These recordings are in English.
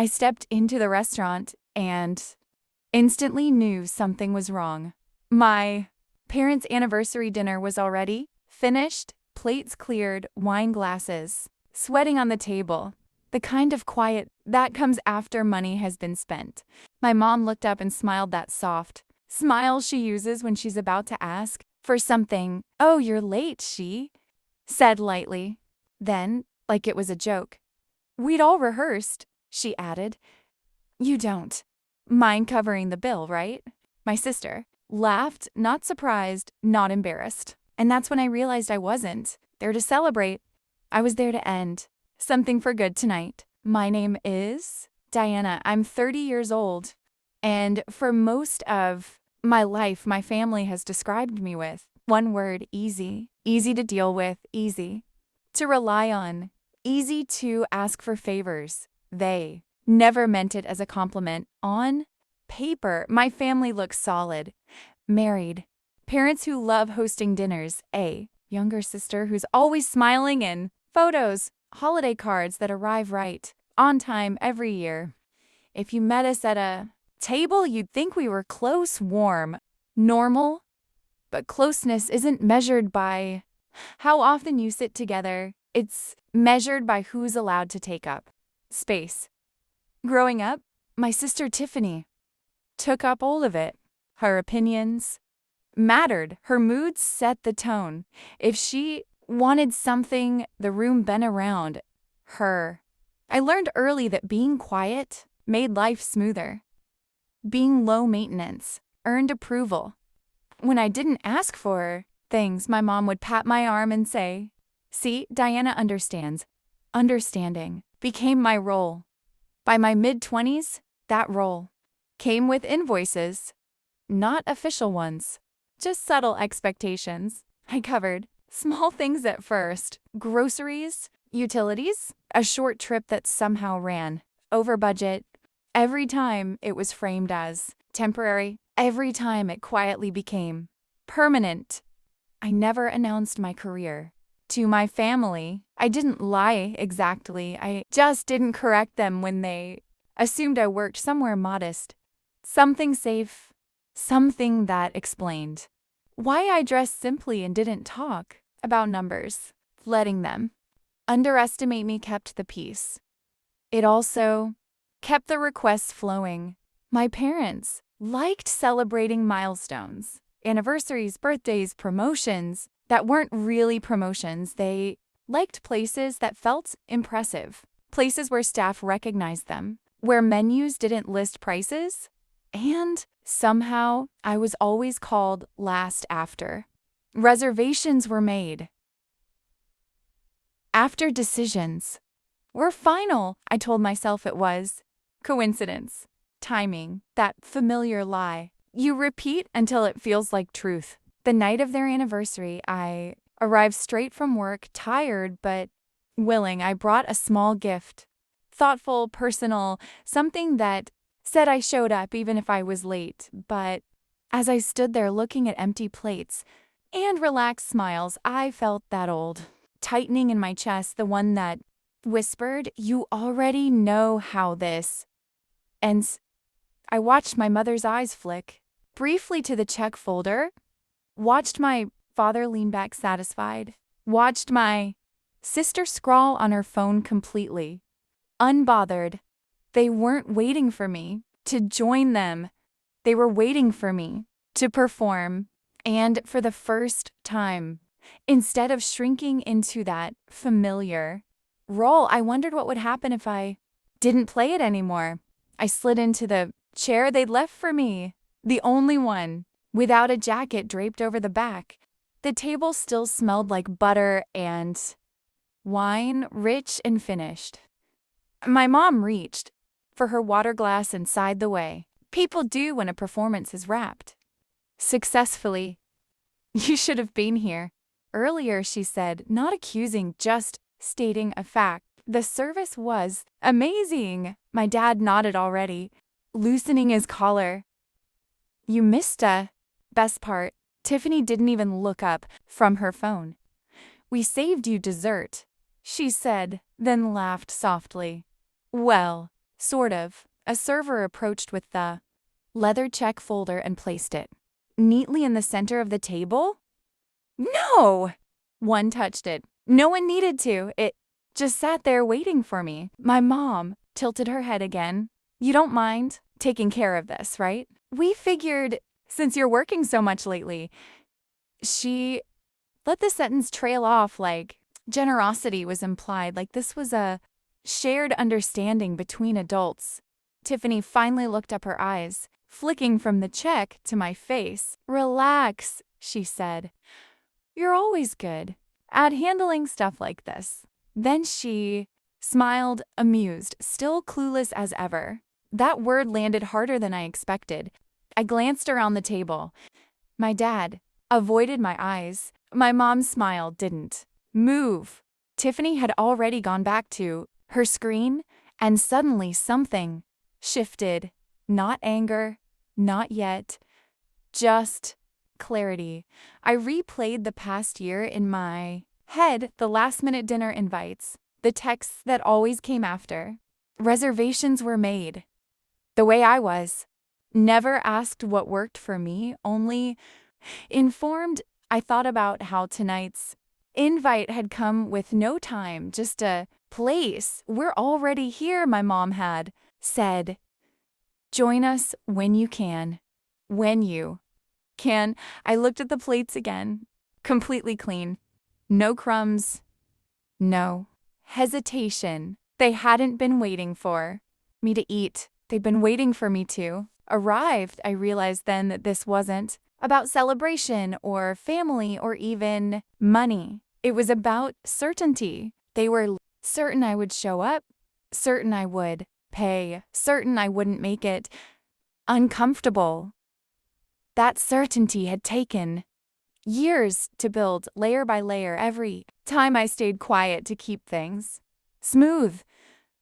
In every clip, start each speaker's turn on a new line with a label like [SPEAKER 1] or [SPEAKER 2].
[SPEAKER 1] I stepped into the restaurant and instantly knew something was wrong. My parents' anniversary dinner was already finished, plates cleared, wine glasses, sweating on the table. The kind of quiet that comes after money has been spent. My mom looked up and smiled, that soft smile she uses when she's about to ask for something. "Oh, you're late," she said lightly. Then, like it was a joke, "We'd all rehearsed," she added. "You don't mind covering the bill, right?" My sister laughed, not surprised, not embarrassed. And that's when I realized I wasn't there to celebrate. I was there to end something for good tonight. My name is Diana. I'm 30 years old. And for most of my life, my family has described me with one word: easy. Easy to deal with, easy to rely on, easy to ask for favors. They never meant it as a compliment. On paper, my family looks solid. Married. Parents who love hosting dinners. A younger sister who's always smiling, and photos, holiday cards that arrive right on time every year. If you met us at a table, you'd think we were close, warm, normal. But closeness isn't measured by how often you sit together. It's measured by who's allowed to take up space. Growing up, my sister Tiffany took up all of it. Her opinions mattered. Her moods set the tone. If she wanted something, the room bent around her. I learned early that being quiet made life smoother. Being low maintenance earned approval. When I didn't ask for things, my mom would pat my arm and say, "See, Diana understands." Understanding became my role. By my mid-20s, that role came with invoices, not official ones, just subtle expectations. I covered small things at first: groceries, utilities, a short trip that somehow ran over budget. Every time it was framed as temporary, every time it quietly became permanent. I never announced my career to my family. I didn't lie exactly. I just didn't correct them when they assumed I worked somewhere modest. Something safe, something that explained why I dressed simply and didn't talk about numbers. Letting them underestimate me kept the peace. It also kept the requests flowing. My parents liked celebrating milestones, anniversaries, birthdays, promotions that weren't really promotions. They liked places that felt impressive, places where staff recognized them, where menus didn't list prices. And somehow, I was always called last after reservations were made. After decisions were final, I told myself it was coincidence, timing, that familiar lie you repeat until it feels like truth. The night of their anniversary, I arrived straight from work, tired but willing. I brought a small gift, thoughtful, personal, something that said I showed up even if I was late. But as I stood there looking at empty plates and relaxed smiles, I felt that old tightening in my chest, the one that whispered, "You already know how this ends." I watched my mother's eyes flick briefly to the check folder, watched my father lean back satisfied, watched my sister scrawl on her phone completely unbothered. They weren't waiting for me to join them. They were waiting for me to perform. And for the first time, instead of shrinking into that familiar role, I wondered what would happen if I didn't play it anymore. I slid into the chair they'd left for me, the only one, without a jacket draped over the back. The table still smelled like butter and wine, rich and finished. My mom reached for her water glass and sighed the way people do when a performance is wrapped successfully. "You should have been here earlier," she said, not accusing, just stating a fact. "The service was amazing." My dad nodded already, loosening his collar. "You missed a best part." Tiffany didn't even look up from her phone. "We saved you dessert," she said, then laughed softly. "Well, Sort of. A server approached with the leather check folder and placed it neatly in the center of the table. No! One touched it. No one needed to. It just sat there waiting for me. My mom tilted her head again. You don't mind taking care of this, right? We figured, since you're working so much lately. She let the sentence trail off like generosity was implied, like this was a shared understanding between adults. Tiffany finally looked up her eyes, flicking from the check to my face. Relax, she said. You're always good at handling stuff like this. Then she smiled, amused, still clueless as ever. That word landed harder than I expected. I glanced around the table. My dad avoided my eyes. My mom's smile didn't move. Tiffany had already gone back to her screen, and suddenly something shifted. Not anger, not yet, just clarity. I replayed the past year in my head, the last-minute dinner invites, the texts that always came after. Reservations were made. The way I was. Never asked what worked for me, only informed. I thought about how tonight's invite had come with no time, just a place. We're already here, my mom had said. Join us when you can. When you can. I looked at the plates again. Completely clean. No crumbs. No hesitation. They hadn't been waiting for me to eat. They'd been waiting for me to arrive. I realized then that this wasn't about celebration or family or even money. It was about certainty. They were certain I would show up, certain I would pay, certain I wouldn't make it uncomfortable. That certainty had taken years to build, layer by layer. Every time I stayed quiet to keep things smooth,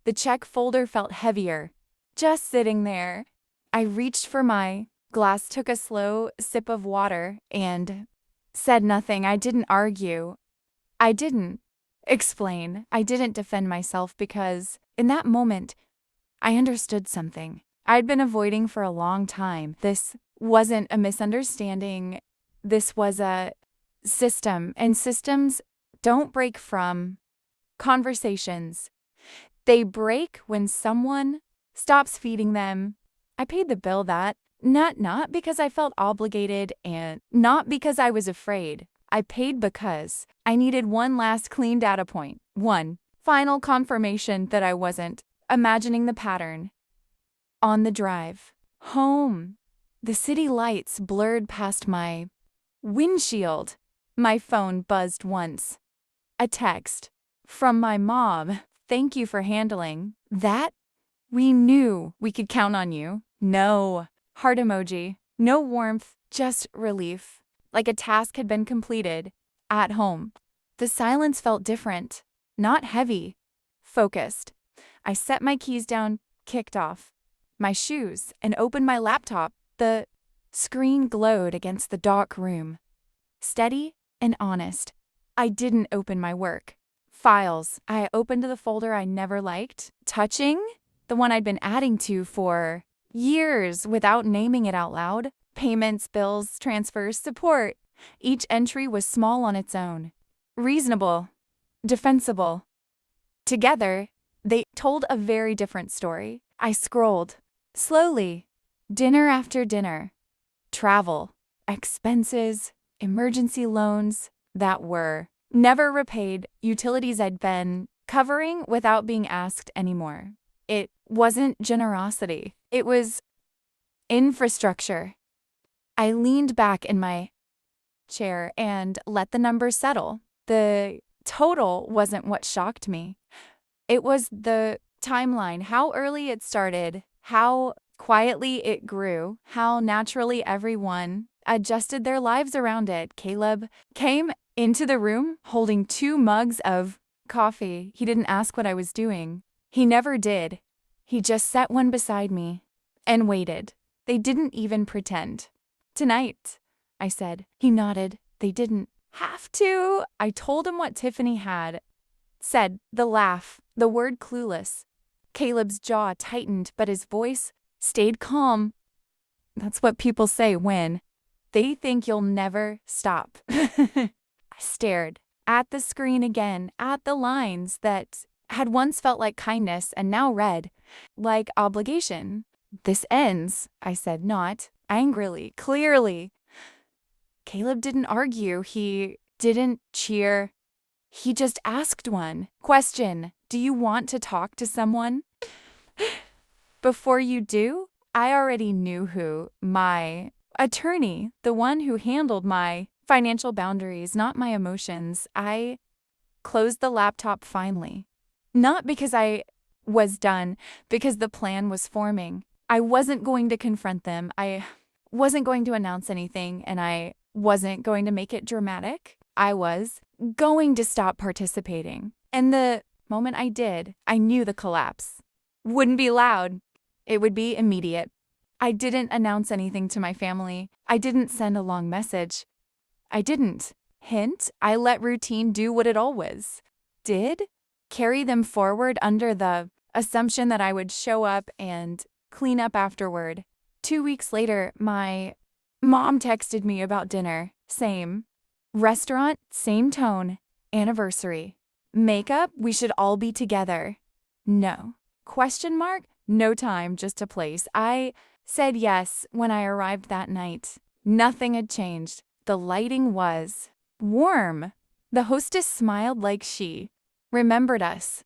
[SPEAKER 1] the check folder felt heavier, just sitting there. I reached for my glass, took a slow sip of water, and said nothing. I didn't argue. I didn't explain. I didn't defend myself because, in that moment, I understood something I'd been avoiding for a long time. This wasn't a misunderstanding. This was a system, and systems don't break from conversations. They break when someone stops feeding them. I paid the bill that, not because I felt obligated and not because I was afraid. I paid because I needed one last clean data point, one final confirmation that I wasn't imagining the pattern. On the drive home, the city lights blurred past my windshield. My phone buzzed once. A text from my mom. Thank you for handling that. We knew we could count on you. No heart emoji, no warmth, just relief. Like a task had been completed at home. The silence felt different, not heavy, focused. I set my keys down, kicked off my shoes, and opened my laptop. The screen glowed against the dark room. Steady and honest. I didn't open my work files. I opened the folder I never liked, touching the one I'd been adding to for years without naming it out loud. Payments, bills, transfers, support. Each entry was small on its own. Reasonable. Defensible. Together, they told a very different story. I scrolled. Slowly. Dinner after dinner. Travel. Expenses. Emergency loans that were never repaid. Utilities I'd been covering without being asked anymore. It wasn't generosity. It was infrastructure. I leaned back in my chair and let the numbers settle. The total wasn't what shocked me. It was the timeline, how early it started, how quietly it grew, how naturally everyone adjusted their lives around it. Caleb came into the room holding 2 mugs of coffee. He didn't ask what I was doing. He never did. He just set one beside me and waited. They didn't even pretend. Tonight, I said. He nodded. They didn't have to. I told him what Tiffany had said, the laugh, the word clueless. Caleb's jaw tightened, but his voice stayed calm. That's what people say when they think you'll never stop. I stared at the screen again, at the lines that had once felt like kindness and now read like obligation. This ends, I said, not angrily, clearly. Caleb didn't argue. He didn't cheer. He just asked one question. Do you want to talk to someone? Before you do, I already knew who. My attorney, the one who handled my financial boundaries, not my emotions. I closed the laptop finally. Not because I was done, because the plan was forming. I wasn't going to confront them. I wasn't going to announce anything, and I wasn't going to make it dramatic. I was going to stop participating. And the moment I did, I knew the collapse wouldn't be loud. It would be immediate. I didn't announce anything to my family. I didn't send a long message. I didn't hint. I let routine do what it always did. Carry them forward under the assumption that I would show up and clean up afterward. 2 weeks later, my mom texted me about dinner. Same restaurant, same tone, anniversary. Makeup, we should all be together. No. Question mark? No time, just a place. I said yes when I arrived that night. Nothing had changed. The lighting was warm. The hostess smiled like she remembered us.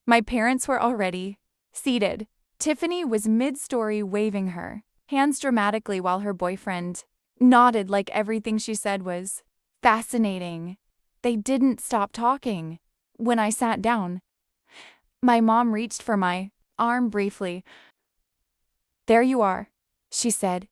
[SPEAKER 1] My parents were already seated. Tiffany was mid-story waving her hands dramatically while her boyfriend nodded like everything she said was fascinating. They didn't stop talking. When I sat down, my mom reached for my arm briefly. There you are, she said.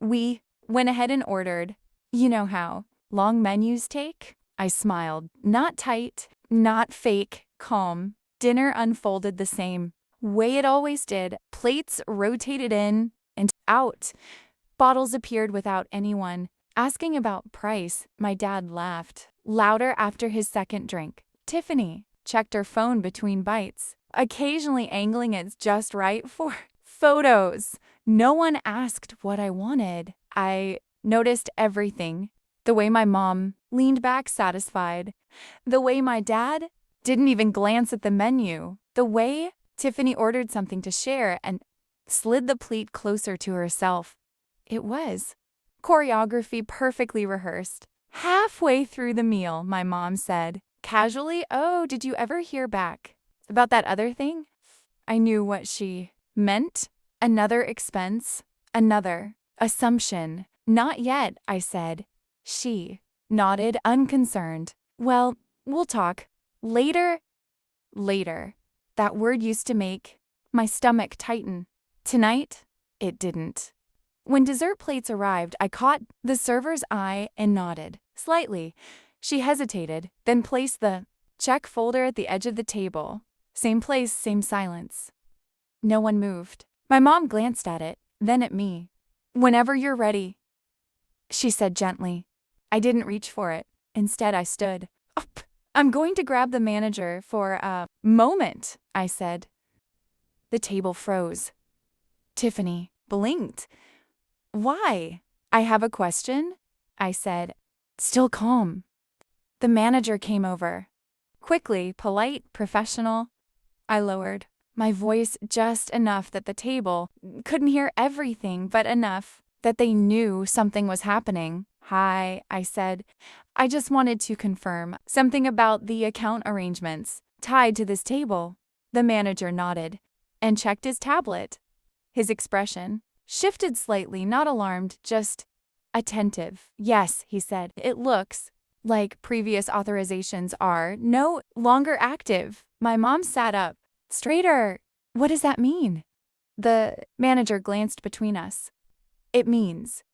[SPEAKER 1] We went ahead and ordered. You know how long menus take? I smiled. Not tight, not fake, calm. Dinner unfolded the same way it always did. Plates rotated in and out. Bottles appeared without anyone asking about price. My dad laughed louder after his second drink. Tiffany checked her phone between bites, occasionally angling it just right for photos. No one asked what I wanted. I noticed everything. The way my mom leaned back satisfied. The way my dad didn't even glance at the menu. The way Tiffany ordered something to share and slid the plate closer to herself. It was choreography perfectly rehearsed. Halfway through the meal, my mom said casually, "Oh, did you ever hear back about that other thing?" I knew what she meant. Another expense, another assumption. Not yet, I said. She nodded, unconcerned. Well, we'll talk later. Later. That word used to make my stomach tighten. Tonight, it didn't. When dessert plates arrived, I caught the server's eye and nodded slightly. She hesitated, then placed the check folder at the edge of the table. Same place, same silence. No one moved. My mom glanced at it, then at me. Whenever you're ready, she said gently. I didn't reach for it. Instead, I stood up. I'm going to grab the manager for a moment, I said. The table froze. Tiffany blinked. Why? I have a question, I said, still calm. The manager came over. Quickly, polite, professional. I lowered my voice just enough that the table couldn't hear everything, but enough that they knew something was happening. Hi, I said. I just wanted to confirm something about the account arrangements tied to this table. The manager nodded and checked his tablet. His expression shifted slightly, not alarmed, just attentive. Yes, he said. It looks like previous authorizations are no longer active. My mom sat up. Straighter. What does that mean? The manager glanced between us. It means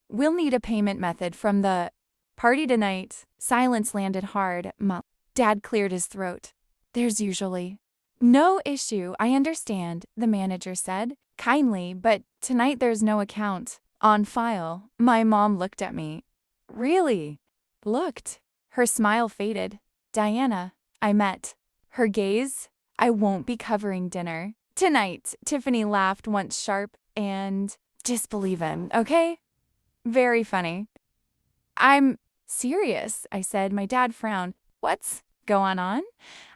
[SPEAKER 1] we'll need a payment method from the party tonight. Silence landed hard. Dad cleared his throat. There's usually no issue. I understand, the manager said, kindly, but tonight there's no account on file. My mom looked at me. Really? Looked. Her smile faded. Diana, I met her gaze. I won't be covering dinner. Tonight, Tiffany laughed once sharp and disbelieve him, okay? Very funny. I'm serious, I said. My dad frowned. What's going on?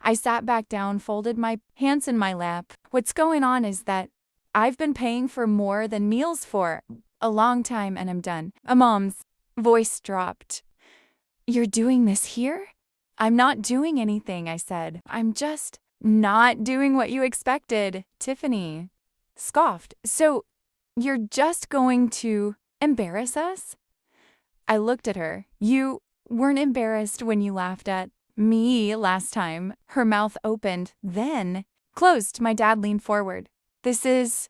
[SPEAKER 1] I sat back down, folded my hands in my lap. What's going on is that I've been paying for more than meals for a long time and I'm done. A mom's voice dropped. You're doing this here? I'm not doing anything, I said. I'm just not doing what you expected. Tiffany scoffed. So you're just going to embarrass us? I looked at her. You weren't embarrassed when you laughed at me last time. Her mouth opened, then closed. My dad leaned forward. This is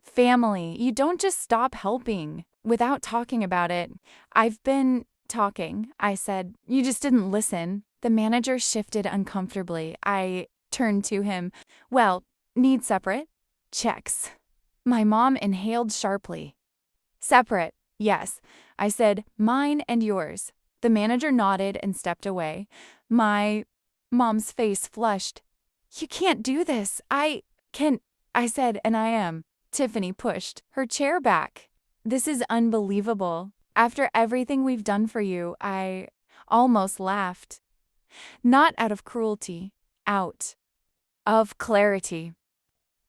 [SPEAKER 1] family. You don't just stop helping without talking about it. I've been talking, I said. You just didn't listen. The manager shifted uncomfortably. I turned to him. Well, need separate? Checks. My mom inhaled sharply. Separate, yes. I said, mine and yours. The manager nodded and stepped away. My mom's face flushed. You can't do this. I said, and I am. Tiffany pushed her chair back. This is unbelievable. After everything we've done for you, I almost laughed. Not out of cruelty, out of clarity.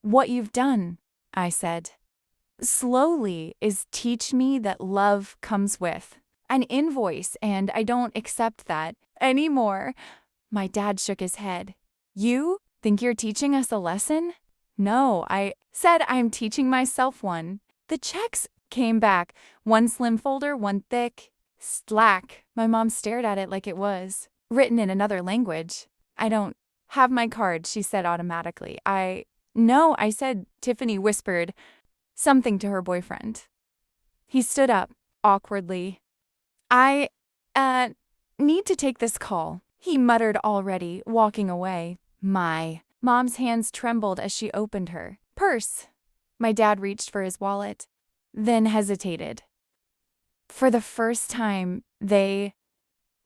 [SPEAKER 1] What you've done, I said, slowly is teach me that love comes with an invoice, and I don't accept that anymore. My dad shook his head. You think you're teaching us a lesson? No, I said I'm teaching myself one. The checks came back, one slim folder, one thick, slack. My mom stared at it like it was written in another language. I don't have my card, she said automatically. No, I said. Tiffany whispered something to her boyfriend. He stood up, awkwardly. I need to take this call, he muttered already, walking away. My mom's hands trembled as she opened her purse. My dad reached for his wallet, then hesitated. For the first time, they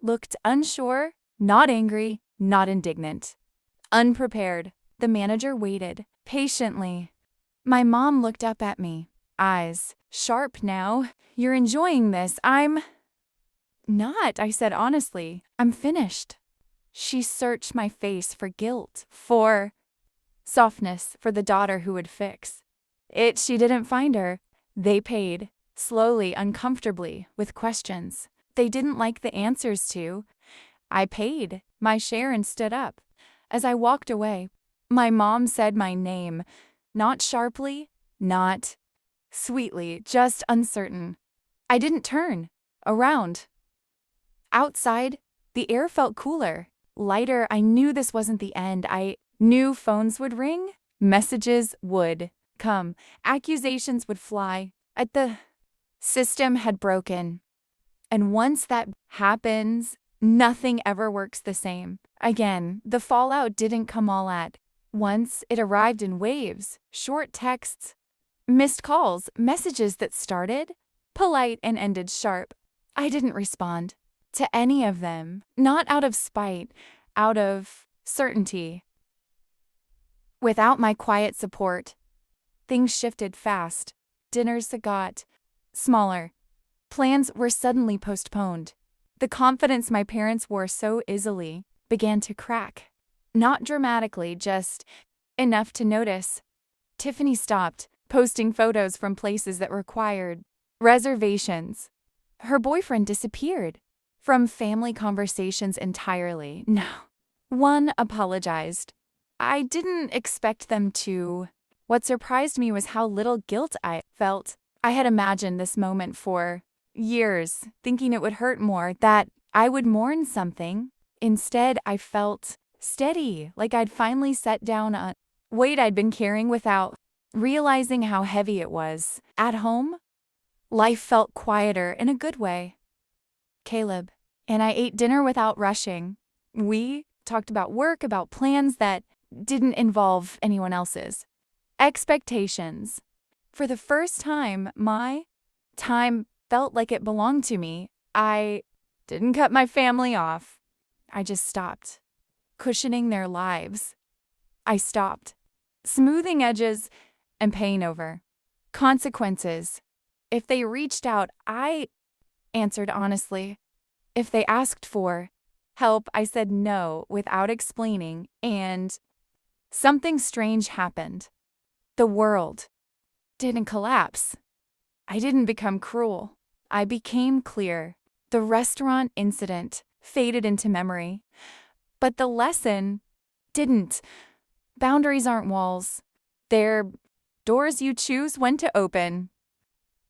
[SPEAKER 1] looked unsure, not angry, not indignant. Unprepared, the manager waited, patiently. My mom looked up at me, eyes sharp now. You're enjoying this. I'm not, I said honestly. I'm finished. She searched my face for guilt, for softness, for the daughter who would fix it. She didn't find her. They paid, slowly, uncomfortably, with questions they didn't like the answers to. I paid my share and stood up. As I walked away, my mom said my name, not sharply, not sweetly, just uncertain. I didn't turn around. Outside, the air felt cooler, lighter. I knew this wasn't the end. I knew phones would ring, messages would come, accusations would fly. The system had broken. And once that happens, nothing ever works the same. Again, the fallout didn't come all at once. It arrived in waves, short texts, missed calls, messages that started polite and ended sharp. I didn't respond to any of them, not out of spite, out of certainty. Without my quiet support, things shifted fast. Dinners got smaller. Plans were suddenly postponed. The confidence my parents wore so easily began to crack. Not dramatically, just enough to notice. Tiffany stopped posting photos from places that required reservations. Her boyfriend disappeared from family conversations entirely. No. One apologized. I didn't expect them to. What surprised me was how little guilt I felt. I had imagined this moment for years, thinking it would hurt more, that I would mourn something. Instead, I felt steady, like I'd finally set down a weight I'd been carrying without realizing how heavy it was. At home, life felt quieter in a good way. Caleb and I ate dinner without rushing. We talked about work, about plans that didn't involve anyone else's expectations. For the first time, my time felt like it belonged to me. I didn't cut my family off. I just stopped, cushioning their lives. I stopped smoothing edges and paying over. Consequences. If they reached out, I answered honestly. If they asked for help, I said no without explaining, and something strange happened. The world didn't collapse. I didn't become cruel. I became clear. The restaurant incident faded into memory, but the lesson didn't. Boundaries aren't walls. They're doors you choose when to open.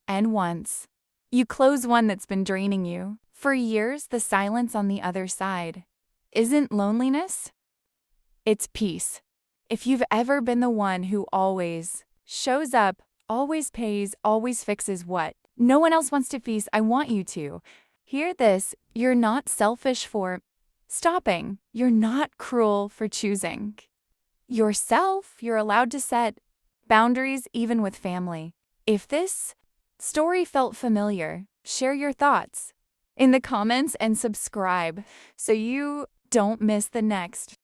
[SPEAKER 1] And once you close one that's been draining you, for years, the silence on the other side isn't loneliness, it's peace. If you've ever been the one who always shows up, always pays, always fixes what no one else wants to feast, I want you to hear this. You're not selfish for stopping. You're not cruel for choosing. Yourself, you're allowed to set boundaries even with family. If this story felt familiar, share your thoughts in the comments and subscribe so you don't miss the next